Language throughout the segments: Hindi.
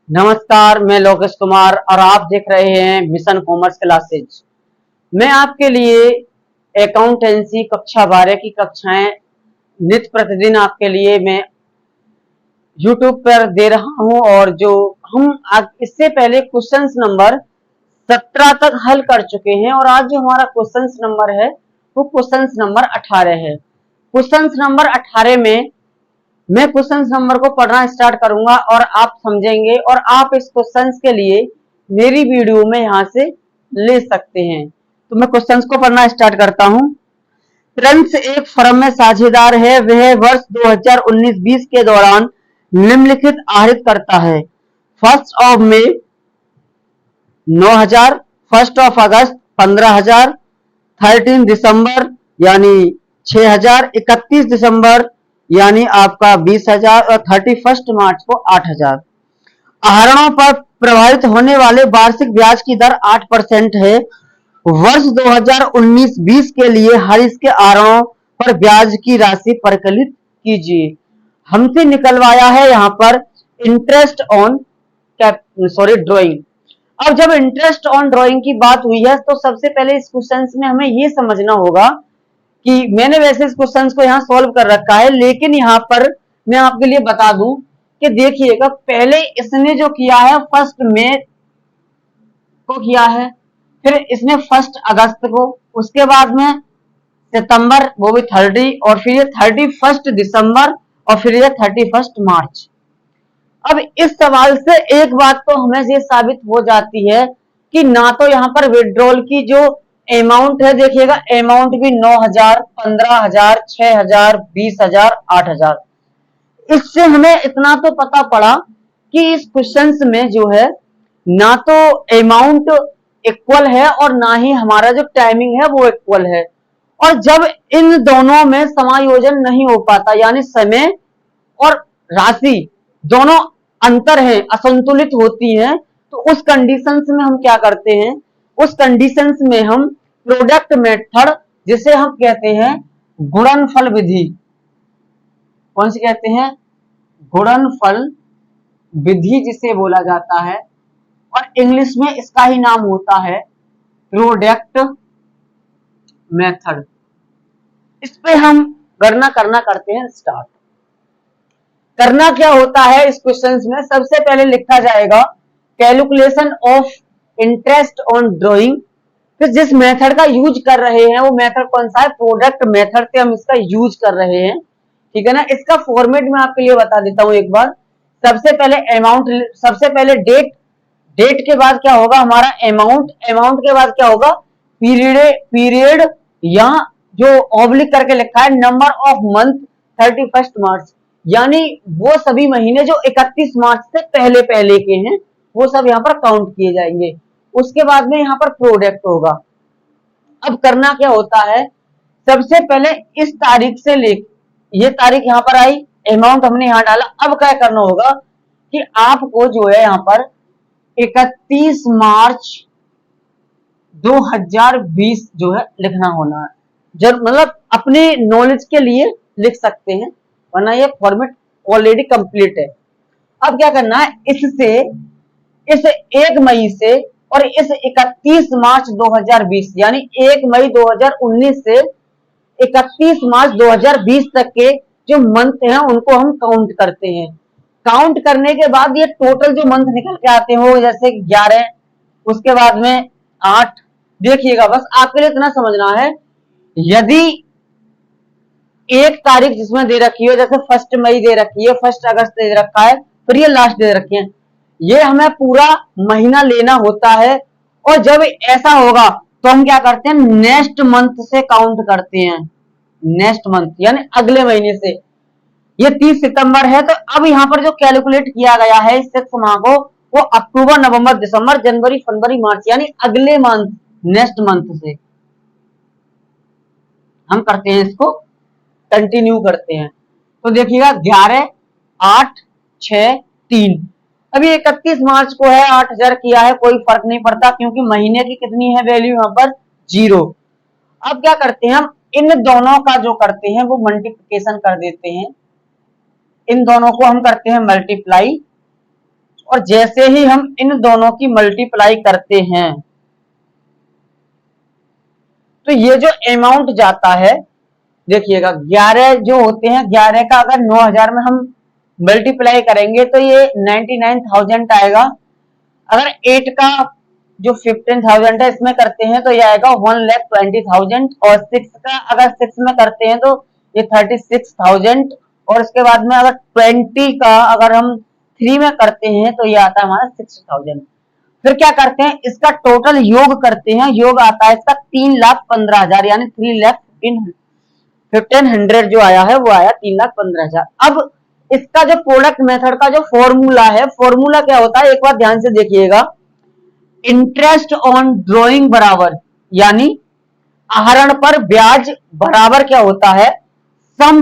नमस्कार, मैं लोकेश कुमार और आप देख रहे हैं मिशन कॉमर्स क्लासेज। मैं आपके लिए अकाउंटेंसी कक्षा 12 की कक्षाएं नित्य प्रतिदिन आपके लिए मैं यूट्यूब पर दे रहा हूं और जो हम आज इससे पहले क्वेश्चंस नंबर 17 तक हल कर चुके हैं और आज जो हमारा क्वेश्चंस नंबर है वो क्वेश्चंस नंबर 18 है। क्वेश्चंस नंबर 18 में मैं क्वेश्चंस नंबर को पढ़ना स्टार्ट करूंगा और आप समझेंगे और आप इस क्वेश्चंस के लिए मेरी वीडियो में यहां से ले सकते हैं। तो मैं क्वेश्चंस को पढ़ना स्टार्ट करता हूं। प्रिंस एक फर्म में साझेदार है। वह वर्ष 2019-20 के दौरान निम्नलिखित आहरित करता है: 1 मई 9,000, 1 अगस्त 15,000, 13 दिसंबर यानी 6,000, 31 दिसंबर यानी आपका 20,000 और 31 मार्च को 8,000। आहरणों पर प्रभावित होने वाले वार्षिक ब्याज की दर 8% है। वर्ष 2019-20 के लिए हर इसके आहरणों पर ब्याज की राशि परिकलित कीजिए। हमसे निकलवाया है यहाँ पर इंटरेस्ट ऑन ड्राइंग। अब जब इंटरेस्ट ऑन ड्राइंग की बात हुई है तो सबसे पहले इस क्वेश्चन में हमें ये समझना होगा कि मैंने वैसे इस क्वेश्चन को यहाँ सॉल्व कर रखा है, लेकिन यहाँ पर मैं आपके लिए बता दूं कि देखिएगा, पहले इसने जो किया है 1 मई को किया है, फिर इसने 1 अगस्त को, उसके बाद में सितंबर वो भी 30, और फिर ये 31 दिसंबर और फिर ये 31 मार्च। अब इस सवाल से एक बात तो हमें ये साबित हो जाती है कि ना तो यहाँ पर विड्रॉल की जो अमाउंट है, देखिएगा अमाउंट भी 9,000, 15,000, 6,000, 20,000, 8,000। इससे हमें इतना तो पता पड़ा कि इस क्वेश्चन में जो है ना तो अमाउंट इक्वल है और ना ही हमारा जो टाइमिंग है वो इक्वल है। और जब इन दोनों में समायोजन नहीं हो पाता, यानी समय और राशि दोनों अंतर है, असंतुलित होती है, तो उस कंडीशंस में हम क्या करते हैं, उस कंडीशंस में हम प्रोडक्ट मेथड, जिसे हम कहते हैं गुणनफल विधि, कौन सी कहते हैं, गुणनफल विधि जिसे बोला जाता है, और इंग्लिश में इसका ही नाम होता है प्रोडक्ट मेथड। इस पे हम गणना करना करते हैं स्टार्ट। करना क्या होता है इस क्वेश्चन में, सबसे पहले लिखा जाएगा calculation of interest on drawing. फिर जिस मेथड का यूज कर रहे हैं वो मेथड कौन सा है, प्रोडक्ट मेथड से हम इसका यूज कर रहे हैं, ठीक है ना। इसका फॉर्मेट मैं आपके लिए बता देता हूं एक बार। सबसे पहले अमाउंट, सबसे पहले डेट, डेट के बाद क्या होगा हमारा अमाउंट, अमाउंट के बाद क्या होगा पीरियड, या जो ऑब्लिक करके लिखा है नंबर ऑफ मंथ 31 मार्च, यानी वो सभी महीने जो 31 मार्च से पहले पहले के हैं वो सब यहाँ पर काउंट किए जाएंगे। उसके बाद में यहाँ पर प्रोडक्ट होगा। अब करना क्या होता है, सबसे पहले इस तारीख से ले, ये तारीख यहाँ पर आई, अमाउंट हमने यहाँ डाला। अब क्या करना होगा कि आपको जो है यहाँ पर 31 मार्च 2020 जो है लिखना होना है। जब मतलब अपने नॉलेज के लिए लिख सकते हैं, वरना ये फॉर्मेट ऑलरेडी कंप्लीट है। अब क्या करना है, इससे इस 1 मई से और इस 31 मार्च 2020 यानी 1 मई 2019 से 31 मार्च 2020 तक के जो मंथ हैं उनको हम काउंट करते हैं। काउंट करने के बाद ये टोटल जो मंथ निकल के आते हैं वो जैसे 11, उसके बाद में 8। देखिएगा, बस आपके लिए इतना समझना है, यदि एक तारीख जिसमें दे रखी है, जैसे 1 मई दे रखी है, 1 अगस्त दे रखा है, फिर ये लास्ट दे रखी है, ये हमें पूरा महीना लेना होता है। और जब ऐसा होगा तो हम क्या करते हैं, नेक्स्ट मंथ से काउंट करते हैं, नेक्स्ट मंथ यानी अगले महीने से। ये 30 सितंबर है, तो अब यहाँ पर जो कैलकुलेट किया गया है इस 6 माह को, वो अक्टूबर, नवंबर, दिसंबर, जनवरी, फरवरी, मार्च यानी अगले मंथ, नेक्स्ट मंथ से हम करते हैं, इसको कंटिन्यू करते हैं। तो देखिएगा 11, 8, 6, 3। अभी 31 मार्च को है, 8,000 किया है, कोई फर्क नहीं पड़ता क्योंकि महीने की कितनी है वैल्यू यहाँ पर 0। अब क्या करते हैं हम, इन दोनों का जो करते हैं वो मल्टीप्लिकेशन कर देते हैं, इन दोनों को हम करते हैं मल्टीप्लाई, और जैसे ही हम इन दोनों की मल्टीप्लाई करते हैं तो ये जो अमाउंट जाता है, देखिएगा 11 जो होते हैं, 11 का अगर 9000 में हम मल्टीप्लाई करेंगे तो ये 99,000 आएगा। अगर 8 का जो 15,000 है इसमें करते हैं तो ये आएगा 1,20,000, और 6 का अगर 6 में करते हैं तो ये 36,000, और इसके बाद में अगर 20 का अगर हम 3 में करते हैं तो ये आता है हमारा 60,000। फिर क्या करते हैं, इसका टोटल योग करते हैं, योग आता है इसका 3,15,000 यानी 3,15,100 जो आया है वो आया 3,15,000। अब इसका जो प्रोडक्ट मेथड का जो फॉर्मूला है, फॉर्मूला क्या होता है एक बार ध्यान से देखिएगा। इंटरेस्ट ऑन ड्रॉइंग बराबर, यानी आहरण पर ब्याज बराबर क्या होता है, सम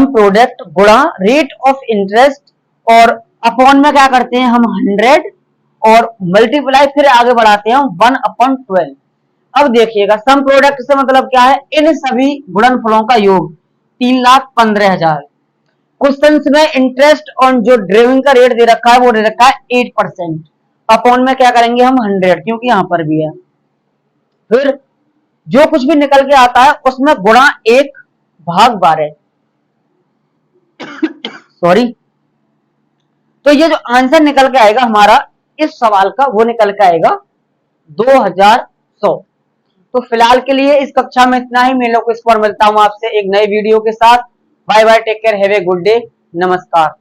प्रोडक्ट गुणा रेट ऑफ इंटरेस्ट, और अपॉन में क्या करते हैं हम 100, और मल्टीप्लाई फिर आगे बढ़ाते हैं 1/12। अब देखिएगा सम प्रोडक्ट से मतलब क्या है, इन सभी गुणनफलों का योग 3,15,000। क्वेश्चन में इंटरेस्ट ऑन जो ड्राइविंग का रेट दे रखा है वो दे रखा है 8%, अपॉन में क्या करेंगे हम 100 क्योंकि यहां पर भी है। फिर जो कुछ भी निकल के आता है उसमें गुणा 1/12 सॉरी। तो ये जो आंसर निकल के आएगा हमारा इस सवाल का वो निकल के आएगा 2100। तो फिलहाल के लिए इस कक्षा में इतना ही। मैं लोग इस पर मिलता हूं आपसे एक नए वीडियो के साथ। Bye bye, take care, have a good day, नमस्कार।